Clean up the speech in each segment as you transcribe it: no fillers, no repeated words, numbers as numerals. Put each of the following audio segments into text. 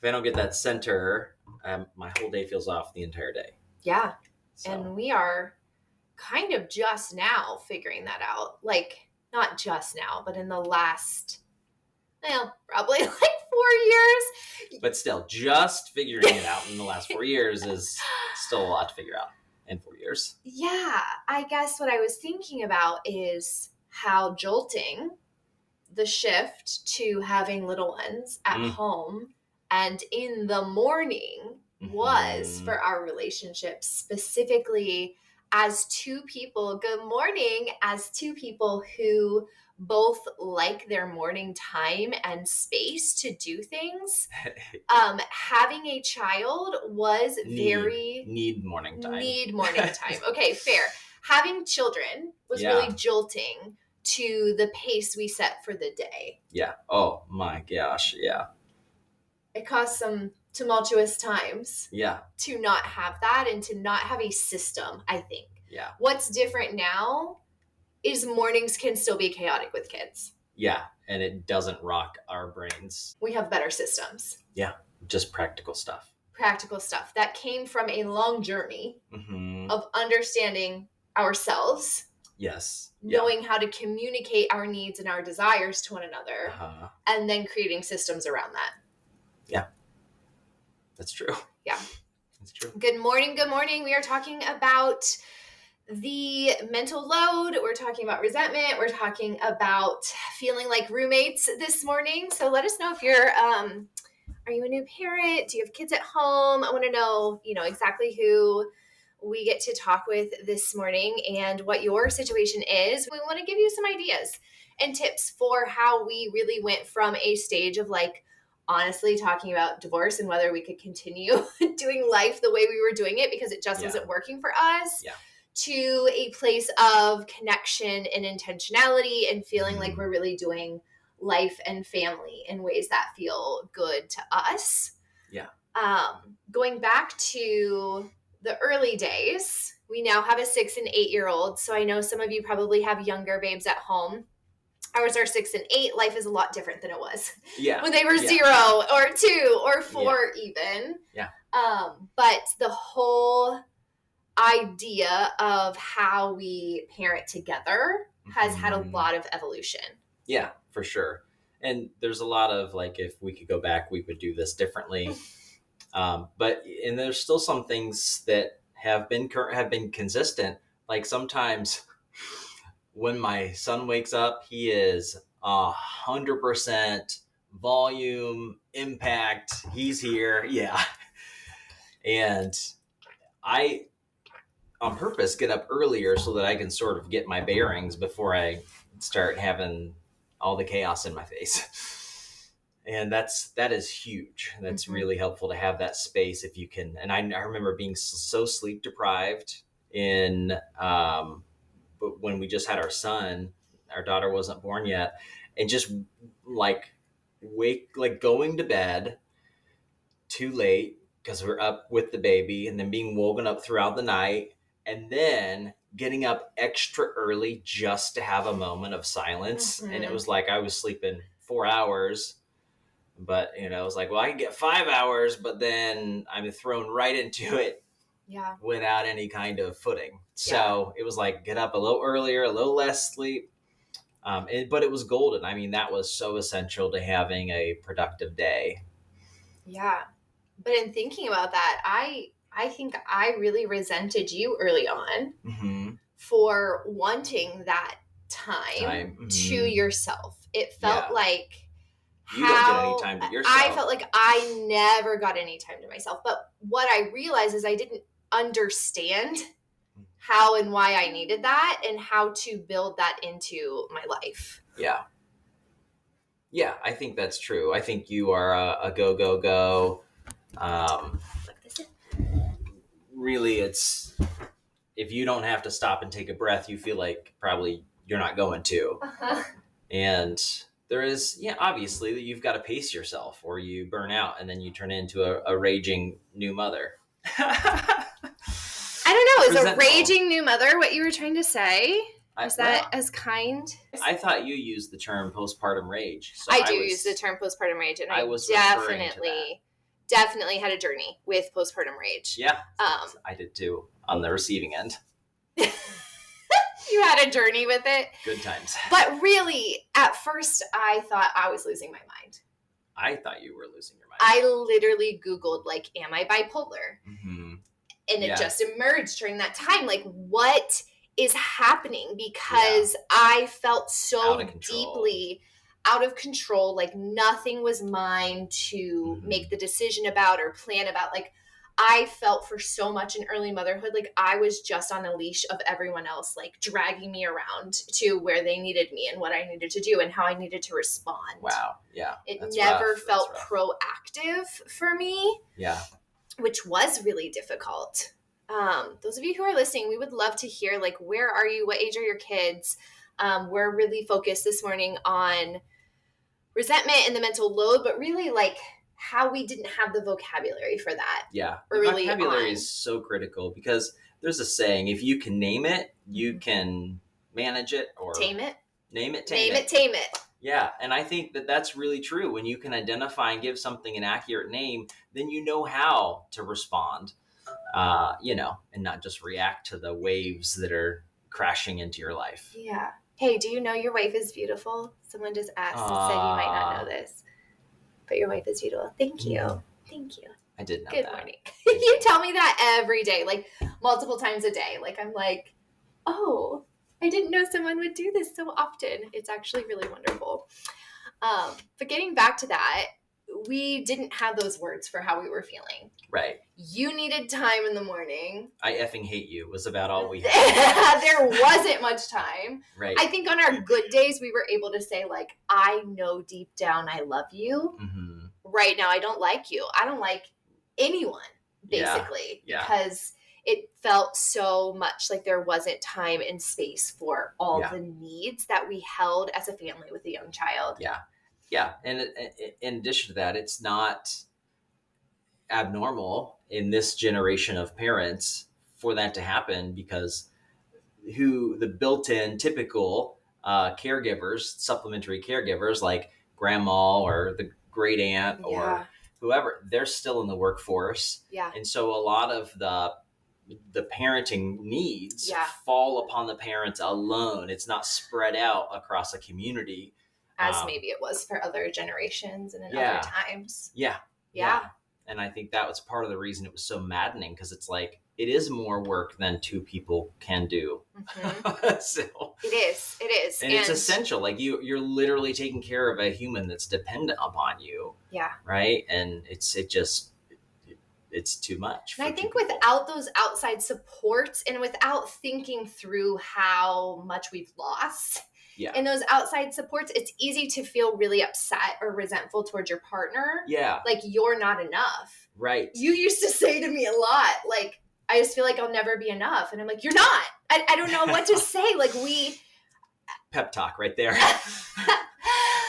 I don't get that center, my whole day feels off the entire day. Yeah. So. And we are kind of just now figuring that out. Like, not just now, but in the last, probably like 4 years. But still, just figuring it out in the last 4 years is still a lot to figure out in 4 years. Yeah. I guess what I was thinking about is how jolting the shift to having little ones at home and in the morning was for our relationship, specifically as two people. Good morning, as two people who both like their morning time and space to do things. Having a child was need morning time. Need morning time. Okay, fair. Having children was really jolting to the pace we set for the day. Yeah. Oh my gosh. Yeah. It caused some tumultuous times. Yeah. To not have that and to not have a system, I think. Yeah. What's different now is mornings can still be chaotic with kids. Yeah. And it doesn't rock our brains. We have better systems. Yeah. Just practical stuff. Practical stuff that came from a long journey of understanding ourselves. Yes. Knowing how to communicate our needs and our desires to one another, and then creating systems around that. Yeah. That's true. Yeah. That's true. Good morning. Good morning. We are talking about the mental load. We're talking about resentment. We're talking about feeling like roommates this morning. So let us know if you're, are you a new parent? Do you have kids at home? I want to know, exactly who we get to talk with this morning and what your situation is. We want to give you some ideas and tips for how we really went from a stage of honestly talking about divorce and whether we could continue doing life the way we were doing it because it just wasn't working for us, to a place of connection and intentionality and feeling like we're really doing life and family in ways that feel good to us. Yeah. Going back to the early days, we now have a 6 and 8 year old. So I know some of you probably have younger babes at home. Ours are 6 and 8. Life is a lot different than it was when they were 0 or 2 or 4 even. Yeah. But the whole idea of how we parent together has had a lot of evolution. Yeah, for sure. And there's a lot of if we could go back, we would do this differently. But there's still some things that have been consistent. Like sometimes when my son wakes up, he is 100% volume, impact. He's here. Yeah. And I, on purpose, get up earlier so that I can sort of get my bearings before I start having all the chaos in my face. And that is huge. That's really helpful to have that space if you can. And I remember being so sleep deprived but when we just had our son. Our daughter wasn't born yet, and just going to bed too late because we're up with the baby, and then being woken up throughout the night, and then getting up extra early just to have a moment of silence. And it was like I was sleeping 4 hours. But, it was like, well, I can get 5 hours, but then I'm thrown right into it without any kind of footing. So it was like, get up a little earlier, a little less sleep. But it was golden. I mean, that was so essential to having a productive day. Yeah. But in thinking about that, I think I really resented you early on for wanting that time to yourself. It felt like you don't get any time to yourself. I felt like I never got any time to myself. But what I realized is I didn't understand how and why I needed that and how to build that into my life. Yeah. Yeah, I think that's true. I think you are a go, go, go. Really, it's if you don't have to stop and take a breath, you feel like probably you're not going to. And there is, obviously that you've got to pace yourself or you burn out and then you turn into a raging new mother. I don't know. Is a raging new mother what you were trying to say? Is that as kind? I thought you used the term postpartum rage. So I do use the term postpartum rage, and I was definitely definitely had a journey with postpartum rage. Yeah, I did too, on the receiving end. You had a journey with it. Good times. But really, at first, I thought I was losing my mind. I thought you were losing your mind. I literally Googled, like, am I bipolar? Mm-hmm. And it just emerged during that time. Like, what is happening? Because I felt so deeply out of control. Like, nothing was mine to make the decision about or plan about. Like, I felt for so much in early motherhood, like I was just on a leash of everyone else, like dragging me around to where they needed me and what I needed to do and how I needed to respond. Wow. Yeah. It never felt proactive for me. Yeah. Which was really difficult. Those of you who are listening, we would love to hear, like, where are you? What age are your kids? We're really focused this morning on resentment and the mental load, but really, like, how we didn't have the vocabulary for that. Yeah. Early vocabulary on. is so critical because there's a saying, if you can name it, you can manage it, or tame it. Name it, tame it. Yeah. And I think that that's really true. When you can identify and give something an accurate name, then you know how to respond, and not just react to the waves that are crashing into your life. Yeah. Hey, do you know your wife is beautiful? Someone just asked and said you might not know this. But your wife is beautiful. Thank you. Thank you. I did know Good that. morning. You tell me that every day, like multiple times a day. Like, I'm like, oh, I didn't know someone would do this so often. It's actually really wonderful. But getting back to that, we didn't have those words for how we were feeling. Right. You needed time in the morning. I effing hate you was about all we had. There wasn't much time. Right. I think on our good days, we were able to say, like, I know deep down I love you. Mm-hmm. Right now, I don't like you. I don't like anyone, basically. Yeah. Because it felt so much like there wasn't time and space for all the needs that we held as a family with a young child. Yeah. Yeah. And in addition to that, it's not abnormal in this generation of parents for that to happen, because the built-in typical caregivers, supplementary caregivers like grandma or the great aunt or whoever, they're still in the workforce. Yeah. And so a lot of the parenting needs fall upon the parents alone. It's not spread out across a community. As maybe it was for other generations and in other times. Yeah. And I think that was part of the reason it was so maddening, because it's like, it is more work than two people can do. Mm-hmm. So, it is. And it's essential. Like you're literally taking care of a human that's dependent upon you. Yeah. Right. And it's too much. And I think without those outside supports and without thinking through how much we've lost in those outside supports, it's easy to feel really upset or resentful towards your partner. Yeah. Like, you're not enough. Right. You used to say to me a lot, like, I just feel like I'll never be enough. And I'm like, you're not. I don't know what to say. Like, pep talk right there.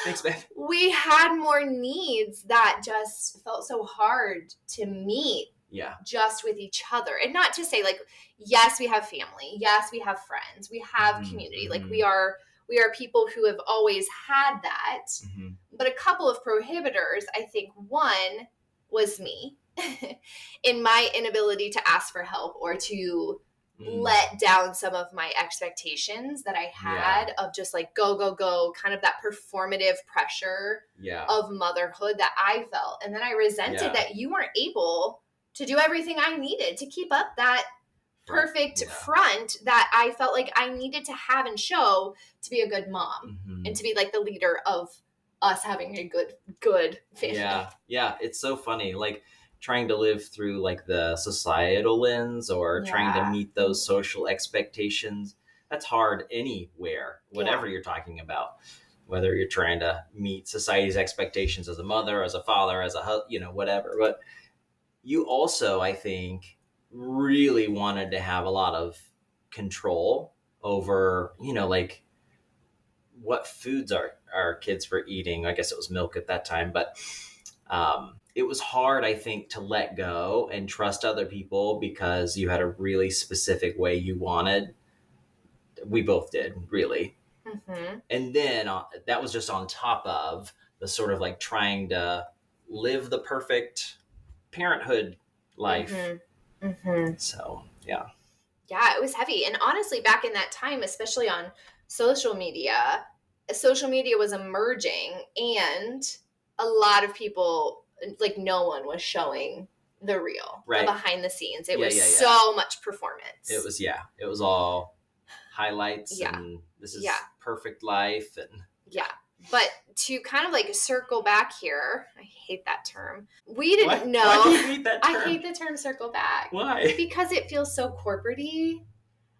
Thanks, babe. We had more needs that just felt so hard to meet. Yeah. Just with each other. And not to say, like, yes, we have family. Yes, we have friends. We have community. Like, we are people who have always had that. Mm-hmm. But a couple of prohibitors, I think one was me in my inability to ask for help or to let down some of my expectations that I had of just like, go, kind of that performative pressure of motherhood that I felt. And then I resented that you weren't able to do everything I needed to keep up that perfect front that I felt like I needed to have and show to be a good mom and to be like the leader of us having a good family. Yeah. It's so funny. Like, trying to live through like the societal lens or trying to meet those social expectations. That's hard anywhere, whatever you're talking about, whether you're trying to meet society's expectations as a mother, as a father, as a whatever. But you also, I think, really wanted to have a lot of control over, like what foods our kids were eating. I guess it was milk at that time, but it was hard, I think, to let go and trust other people because you had a really specific way you wanted. We both did, really. Mm-hmm. And then that was just on top of the sort of like trying to live the perfect parenthood life. Mm-hmm. Mm-hmm. So, yeah. Yeah, it was heavy. And honestly, back in that time, especially on social media was emerging, and a lot of people, like, no one was showing the real, the behind the scenes. It was so much performance. It was all highlights and this is perfect life. And but to kind of like circle back here, I hate that term. We didn't know. Why do you hate that term? I hate the term circle back. Why? Because it feels so corporate-y.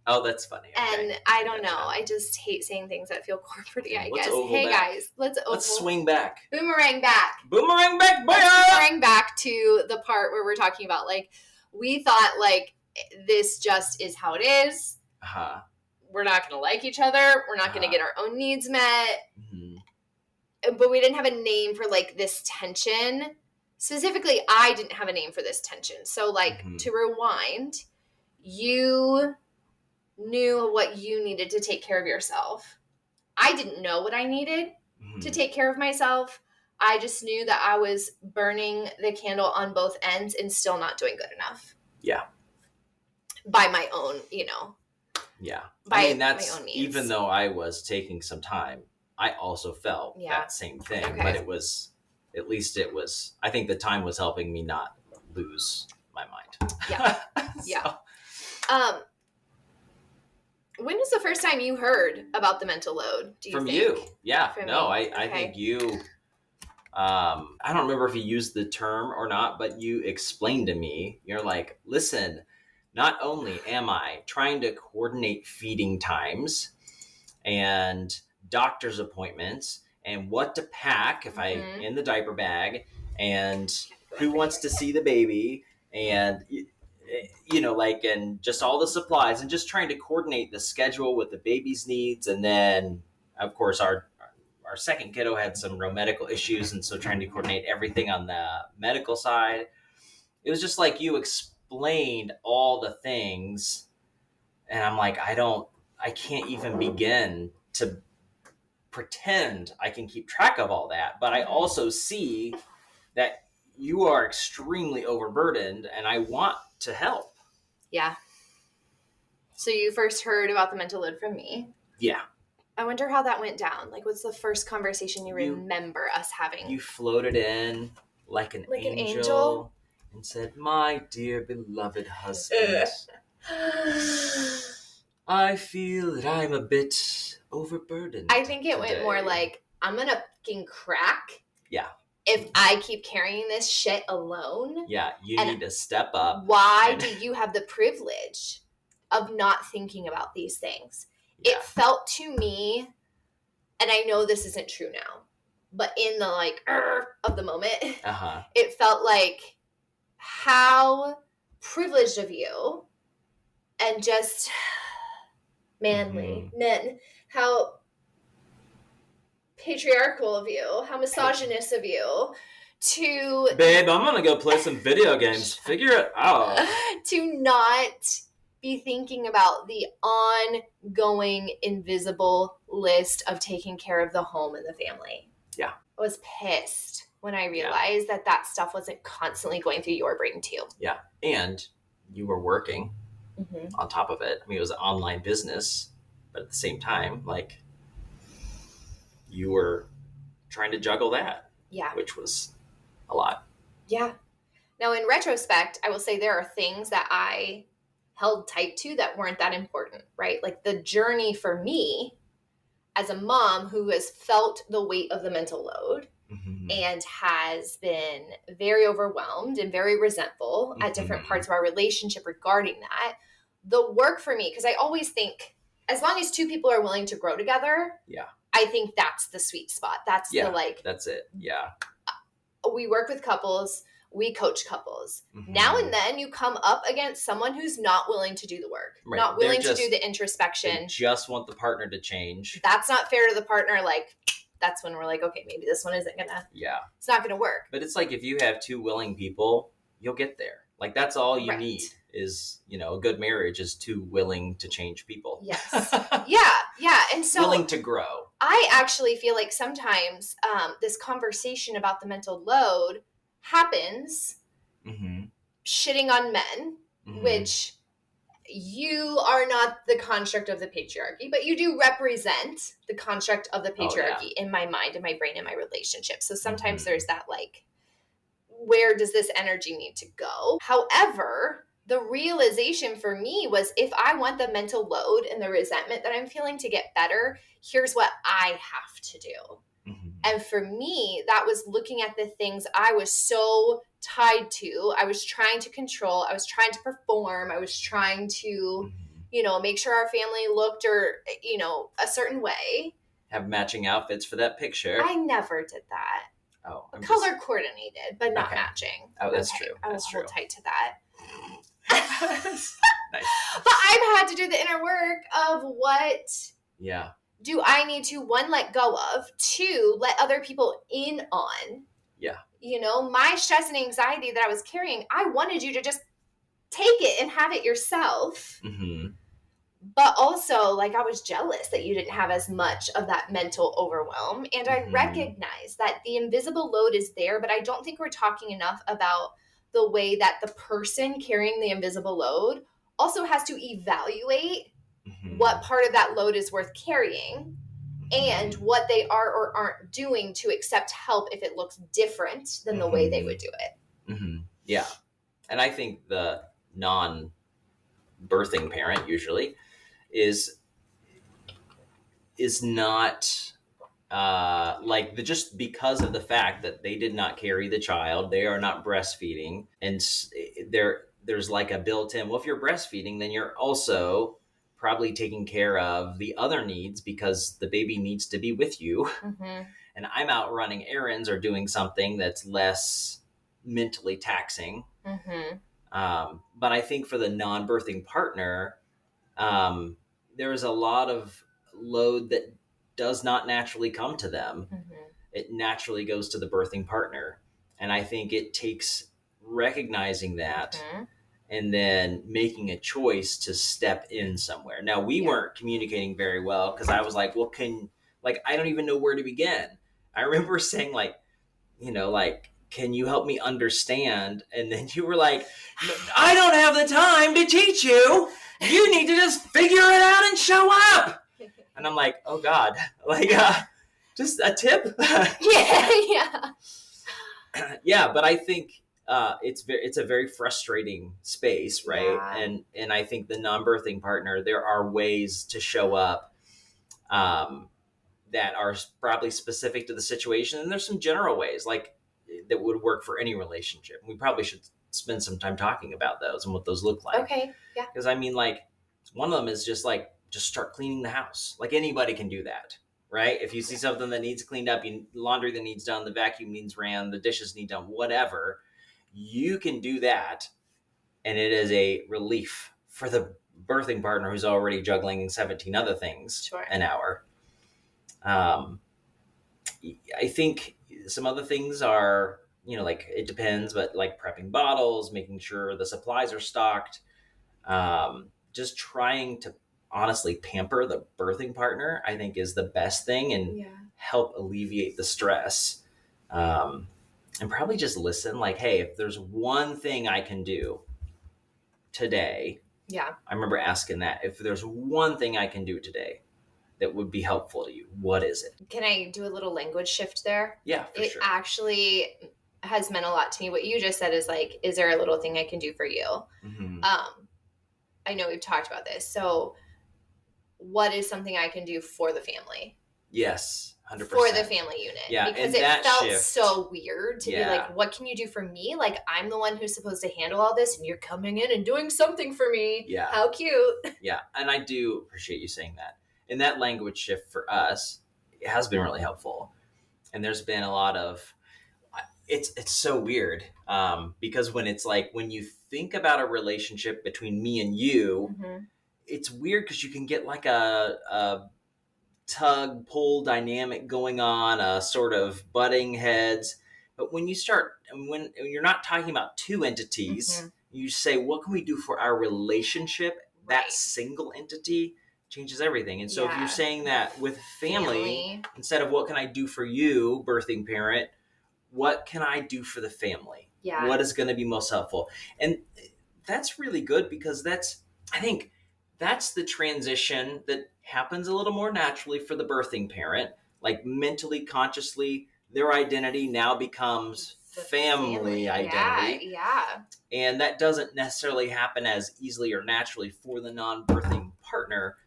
Oh, that's funny. Okay. And I don't know. I just hate saying things that feel corporate-y, I guess. Hey, guys, let's swing back. Boomerang back. Boomerang back, boy! Let's boomerang back to the part where we're talking about, like, we thought, like, this just is how it is. Uh-huh. We're not going to like each other. We're not going to get our own needs met. Mm-hmm. But we didn't have a name for, like, this tension. Specifically, I didn't have a name for this tension. So, like, to rewind, you knew what you needed to take care of yourself. I didn't know what I needed to take care of myself. I just knew that I was burning the candle on both ends and still not doing good enough. Yeah. By my own, Yeah. By that's, my own means. Even though I was taking some time, I also felt that same thing. Okay. But at least it was, I think the time was helping me not lose my mind. Yeah. Yeah. When was the first time you heard about the mental load? Do you From think? you. Yeah. From no, me? I think you, I don't remember if you used the term or not, but you explained to me, you're like, listen, not only am I trying to coordinate feeding times and doctor's appointments and what to pack if I in the diaper bag and who wants to see the baby and and just all the supplies and just trying to coordinate the schedule with the baby's needs. And then of course our second kiddo had some real medical issues. And so trying to coordinate everything on the medical side, it was just like you explained all the things. And I'm like, I can't even begin to pretend I can keep track of all that. But I also see that you are extremely overburdened and I want to help. Yeah. So you first heard about the mental load from me. Yeah. I wonder how that went down. Like, what's the first conversation you remember us having? You floated in like an angel and said, my dear beloved husband, I feel that I'm a bit overburdened. I think it went more like, I'm going to fucking crack. Yeah. If I keep carrying this shit alone. Yeah, you need to step up. Why do you have the privilege of not thinking about these things? Yeah. It felt to me, and I know this isn't true now, but in the of the moment, it felt like how privileged of you and just manly men, how patriarchal of you, how misogynist of you to... Babe, I'm gonna go play some video games. Figure it out. To not be thinking about the ongoing invisible list of taking care of the home and the family. Yeah. I was pissed when I realized that stuff wasn't constantly going through your brain too. Yeah. And you were working on top of it. I mean, it was an online business, but at the same time, like, you were trying to juggle that. Yeah. Which was a lot. Yeah. Now, in retrospect, I will say there are things that I held tight to that weren't that important, right? Like the journey for me as a mom who has felt the weight of the mental load and has been very overwhelmed and very resentful at different parts of our relationship regarding that. The work for me, because I always think as long as two people are willing to grow together, I think that's the sweet spot. That's that's it. Yeah. We work with couples. We coach couples. Now and then you come up against someone who's not willing to do the work, not willing to do the introspection. They just want the partner to change. That's not fair to the partner. Like, that's when we're like, okay, maybe this one isn't gonna, it's not gonna work. But it's like, if you have two willing people, you'll get there. Like, that's all you need is, a good marriage is two willing to change people. Yes. Yeah. And so willing to grow. I actually feel like sometimes this conversation about the mental load happens shitting on men, which you are not the construct of the patriarchy, but you do represent the construct of the patriarchy in my mind, in my brain, in my relationship. So sometimes there's that, like, where does this energy need to go? However, the realization for me was, if I want the mental load and the resentment that I'm feeling to get better, here's what I have to do. And for me, that was looking at the things I was so tied to. I was trying to control. I was trying to perform. I was trying to, make sure our family looked a certain way. Have matching outfits for that picture. I never did that. Oh, color coordinated, but not matching. Oh, that's true. I will hold tight to that. Nice. But I've had to do the inner work of what do I need to, one, let go of, two, let other people in on. Yeah. My stress and anxiety that I was carrying, I wanted you to just take it and have it yourself. But also, like, I was jealous that you didn't have as much of that mental overwhelm. And I recognize that the invisible load is there, but I don't think we're talking enough about the way that the person carrying the invisible load also has to evaluate what part of that load is worth carrying and what they are or aren't doing to accept help if it looks different than the way they would do it. Yeah. And I think the non-birthing parent usually is not just because of the fact that they did not carry the child, they are not breastfeeding, and there's like a built-in, well, if you're breastfeeding, then you're also probably taking care of the other needs because the baby needs to be with you. And I'm out running errands or doing something that's less mentally taxing. But I think for the non-birthing partner, there is a lot of load that does not naturally come to them. It naturally goes to the birthing partner. And I think it takes recognizing that and then making a choice to step in somewhere. Now, we weren't communicating very well because I was like, well, I don't even know where to begin. I remember saying, can you help me understand? And then you were like, I don't have the time to teach you. You need to just figure it out and show up. And I'm like, oh God, just a tip. Yeah. But I think it's a very frustrating space, right? Yeah. And I think the non-birthing partner, there are ways to show up that are probably specific to the situation. And there's some general ways that would work for any relationship. We probably should spend some time talking about those and what those look like. Okay. Yeah. Because one of them is just start cleaning the house. Like, anybody can do that, right? If you see something that needs cleaned up, laundry that needs done, the vacuum needs ran, the dishes need done, whatever, you can do that. And it is a relief for the birthing partner who's already juggling 17 other things an hour. I think some other things are, it depends, but prepping bottles, making sure the supplies are stocked, just trying to honestly pamper the birthing partner, I think, is the best thing and help alleviate the stress. And probably just listen, hey, if there's one thing I can do today. Yeah. I remember asking that, if there's one thing I can do today that would be helpful to you, what is it? Can I do a little language shift there? Yeah, for sure. It actually has meant a lot to me. What you just said is is there a little thing I can do for you? I know we've talked about this. So what is something I can do for the family? Yes. 100%. For the family unit. Yeah, because it felt so weird to be what can you do for me? I'm the one who's supposed to handle all this and you're coming in and doing something for me. Yeah. How cute. Yeah. And I do appreciate you saying that. And that language shift for us, it has been really helpful. And there's been a lot of, it's so weird because when it's when you think about a relationship between me and you, it's weird because you can get a tug pull dynamic going on, a sort of butting heads. But when you're not talking about two entities, you say, what can we do for our relationship? Right. That single entity changes everything. And so if you're saying that with family, instead of what can I do for you, birthing parent, what can I do for the family? what is going to be most helpful. And that's really good, because I think that's the transition that happens a little more naturally for the birthing parent. Like mentally, consciously, their identity now becomes family identity. Yeah. And that doesn't necessarily happen as easily or naturally for the non-birthing partner,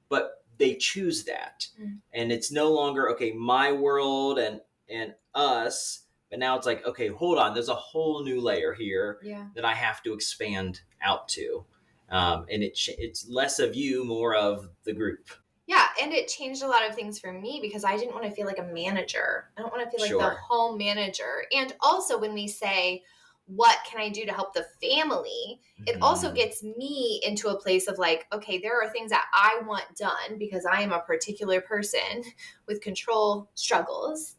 but they choose that. And it's no longer, okay, my world and us, but now it's like, okay, hold on, there's a whole new layer here that I have to expand out to. And it's less of you, more of the group. Yeah, and it changed a lot of things for me, because I didn't want to feel like a manager. I don't want to feel like the home manager. And also, when we say, what can I do to help the family? It also gets me into a place of like, okay, there are things that I want done because I am a particular person with control struggles.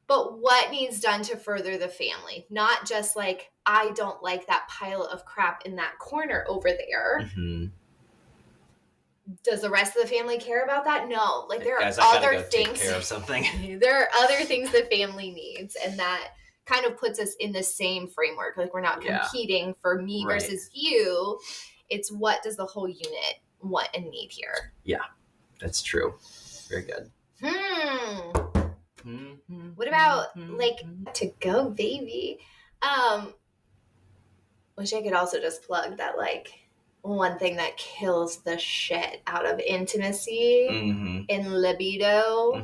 But what needs done to further the family? Not just like, I don't like that pile of crap in that corner over there. Does the rest of the family care about that? No. Like, there are other things. Take care of something. There are other things the family needs, and that kind of puts us in the same framework. Like, we're not competing for me versus you. It's what does the whole unit want and need here. Yeah, that's true. Very good. What about like to go, baby? Wish I could also just plug that, like, one thing that kills the shit out of intimacy and libido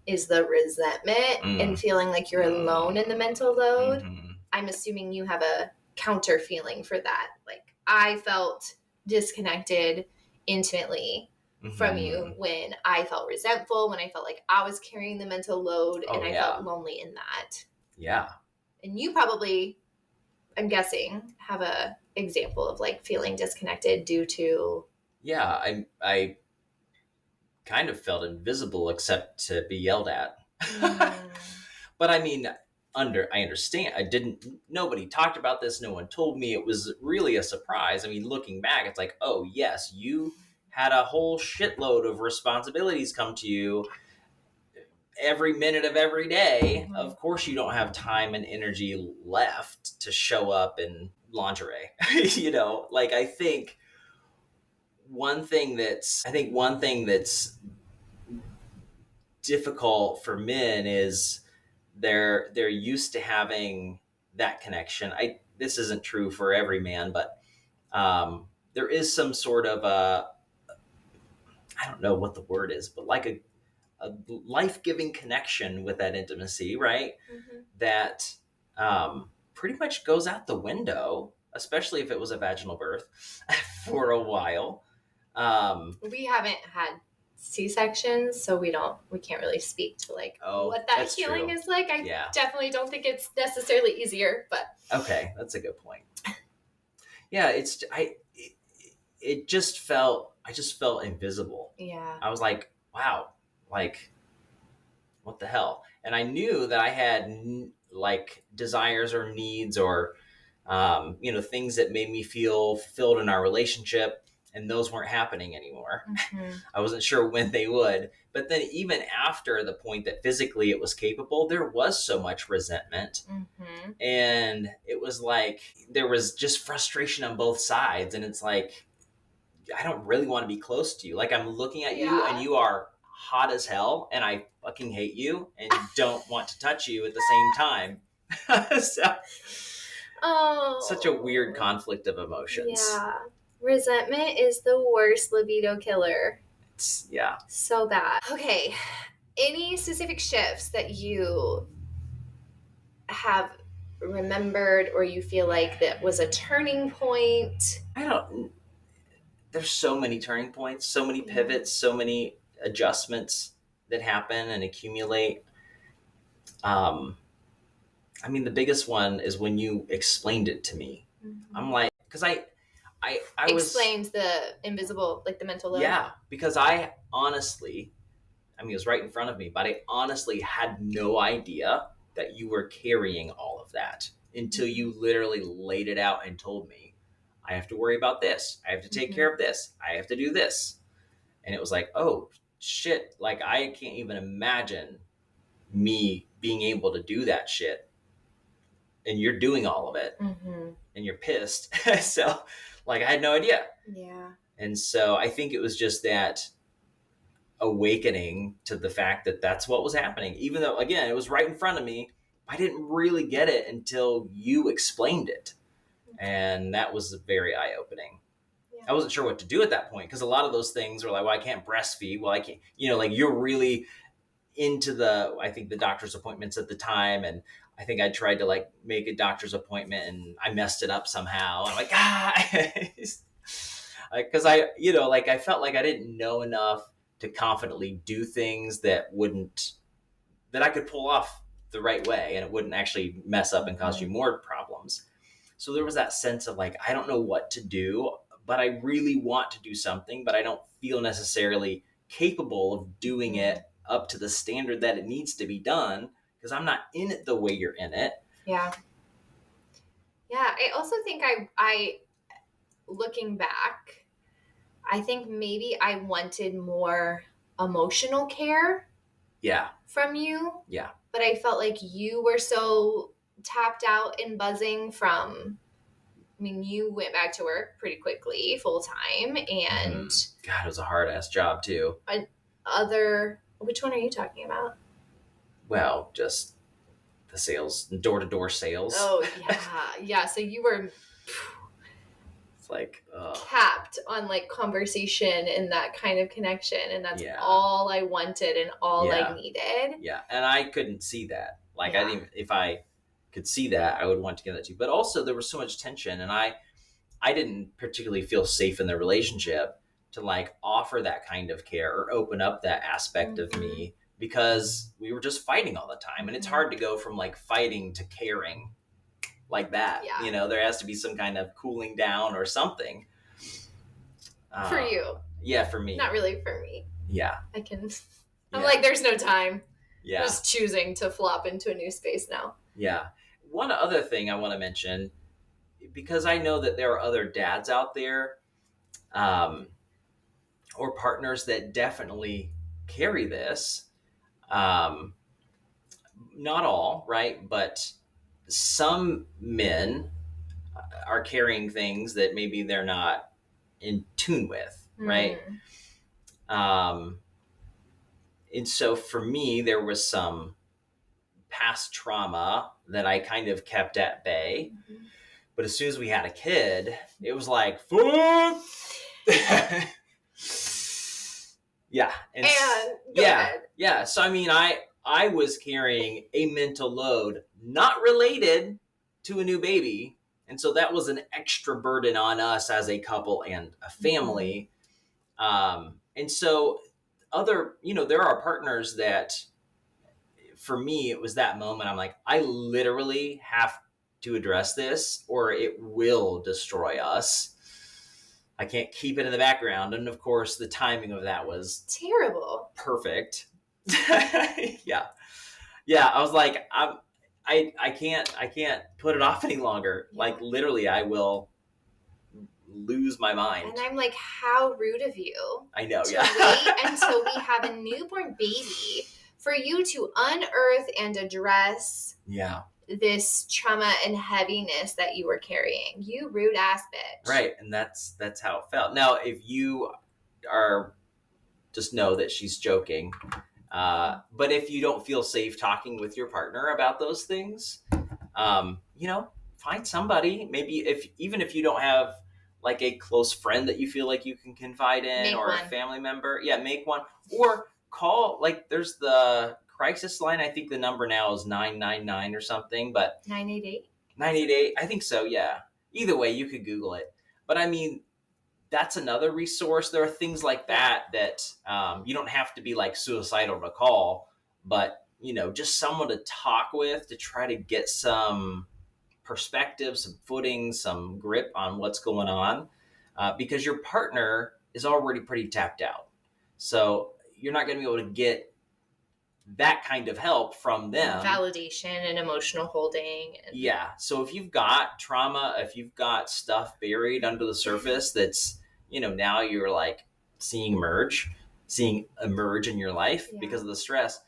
is the resentment and feeling like you're alone in the mental load. I'm assuming you have a counter feeling for that. Like, I felt disconnected intimately from you when I felt resentful, when I felt like I was carrying the mental load, and I felt lonely in that. Yeah. And you probably, I'm guessing, have a example of like feeling disconnected due to. Yeah, I kind of felt invisible except to be yelled at. But I mean, I understand. Nobody talked about this. No one told me. It was really a surprise. I mean, looking back, it's like, oh yes, you had a whole shitload of responsibilities come to you every minute of every day. Of course you don't have time and energy left to show up in lingerie. Like, I think one thing that's difficult for men is they're used to having that connection. This isn't true for every man, but there is some sort of I don't know what the word is, but like a life-giving connection with that intimacy, right? That pretty much goes out the window, especially if it was a vaginal birth for a while. We haven't had C-sections, so we can't really speak to like what that healing is like. I definitely don't think it's necessarily easier, but okay, that's a good point. Yeah, I just felt invisible. Yeah, I was like, wow, like, what the hell? And I knew that I had like desires or needs or things that made me feel fulfilled in our relationship, and those weren't happening anymore. I wasn't sure when they would, but then even after the point that physically it was capable, there was so much resentment, and it was like there was just frustration on both sides, and it's like, I don't really want to be close to you. Like, I'm looking at you and you are hot as hell, and I fucking hate you and don't want to touch you at the same time. Such a weird conflict of emotions. Yeah. Resentment is the worst libido killer. Yeah. So bad. Okay. Any specific shifts that you have remembered, or you feel like that was a turning point? There's so many turning points, so many pivots, so many adjustments that happen and accumulate. I mean, the biggest one is when you explained it to me. I'm like, because I explained the invisible, like the mental load. Yeah, because I honestly, it was right in front of me, but I honestly had no idea that you were carrying all of that until you literally laid it out and told me, I have to worry about this. I have to take care of this. I have to do this. And it was like, oh shit. Like, I can't even imagine me being able to do that shit and you're doing all of it, Mm-hmm. and you're pissed. So like I had no idea. Yeah. And so I think it was just that awakening to the fact that that's what was happening, even though again it was right in front of me. I didn't really get it until you explained it, and that was very eye-opening. Yeah. I wasn't sure what to do at that point, because a lot of those things were like, well, I can't breastfeed, well I can't, like you're really into I think the doctor's appointments at the time, and I think I tried to like make a doctor's appointment and I messed it up somehow. I'm like, because I felt like I didn't know enough to confidently do things that I could pull off the right way, and it wouldn't actually mess up and cause you more problems. So there was that sense of like, I don't know what to do, but I really want to do something, but I don't feel necessarily capable of doing it up to the standard that it needs to be done, because I'm not in it the way you're in it. Yeah. Yeah. I also think I looking back, I think maybe I wanted more emotional care. Yeah. From you. Yeah. But I felt like you were so tapped out and buzzing from, I mean, you went back to work pretty quickly, full time, and God, it was a hard ass job too. Which one are you talking about? Well, just the sales, door-to-door sales. Oh yeah. Yeah. So you were it's like capped on like conversation and that kind of connection, and that's all I wanted and all I needed. Yeah. And I couldn't see that. Like I didn't, if I could see that, I would want to give that to you. But also there was so much tension, and I didn't particularly feel safe in the relationship to like offer that kind of care or open up that aspect of me, because we were just fighting all the time. And it's hard to go from like fighting to caring like that. Yeah. There has to be some kind of cooling down or something. For you. Yeah, for me. Not really for me. Yeah. I'm like, there's no time. Yeah. Just choosing to flop into a new space now. Yeah. One other thing I want to mention, because I know that there are other dads out there, or partners that definitely carry this. Not all, right? But some men are carrying things that maybe they're not in tune with, right? And so for me, there was some past trauma that I kind of kept at bay. But as soon as we had a kid, it was like, fuck! Yeah. And yeah. So, I mean, I was carrying a mental load not related to a new baby. And so that was an extra burden on us as a couple and a family. And so there are partners that, for me, it was that moment. I'm like, I literally have to address this or it will destroy us. I can't keep it in the background. And of course, the timing of that was terrible. Perfect. Yeah. I was like, I can't put it off any longer. Yeah. Like literally, I will lose my mind. And I'm like, how rude of you. I know. To wait until we have a newborn baby for you to unearth and address. Yeah. This trauma and heaviness that you were carrying. You rude ass bitch. Right. And that's how it felt. Now, if you are, just know that she's joking. But if you don't feel safe talking with your partner about those things, find somebody. Maybe even if you don't have like a close friend that you feel like you can confide in, make or one. A family member. Yeah, make one. Or call, like there's the crisis line. I think the number now is 999 or something, but 988. 988. I think so. Yeah. Either way, you could Google it. But I mean, that's another resource. There are things like that you don't have to be like suicidal to call, but just someone to talk with to try to get some perspective, some footing, some grip on what's going on, because your partner is already pretty tapped out. So you're not going to be able to get that kind of help from them. Validation and emotional holding. Yeah. So if you've got trauma, if you've got stuff buried under the surface that's, now you're like seeing emerge in your life because of the stress,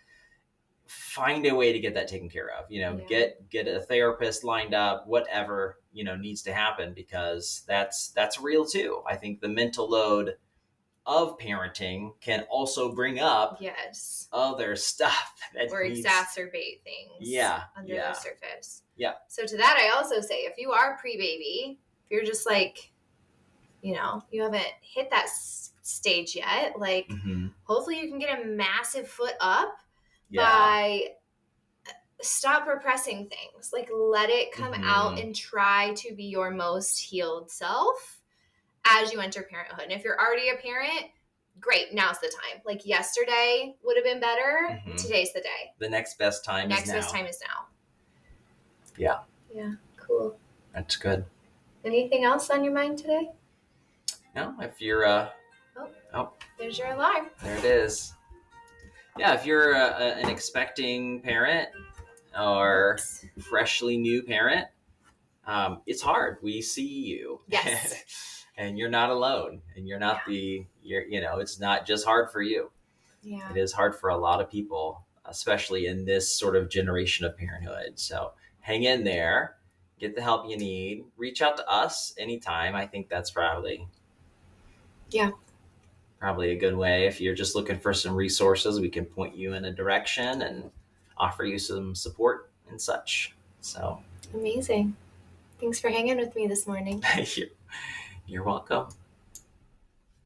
find a way to get that taken care of. Get a therapist lined up, whatever needs to happen, because that's real too. I think the mental load of parenting can also bring up other stuff that or exacerbate things under the surface. Yeah. So to that, I also say, if you are pre-baby, if you're just like, you haven't hit that stage yet, like hopefully you can get a massive foot up by stop repressing things. Like, let it come out and try to be your most healed self as you enter parenthood. And if you're already a parent, great, now's the time. Like, yesterday would have been better. Today's the day. The next best time is now. Next best time is now. Yeah. Yeah, cool. That's good. Anything else on your mind today? No, if you're there's your alarm. There it is. Yeah, if you're an expecting parent or freshly new parent, it's hard. We see you. Yes. And you're not alone. And you're not it's not just hard for you. Yeah. It is hard for a lot of people, especially in this sort of generation of parenthood. So hang in there, get the help you need, reach out to us anytime. I think that's probably a good way. If you're just looking for some resources, we can point you in a direction and offer you some support and such. So amazing. Thanks for hanging with me this morning. You're welcome.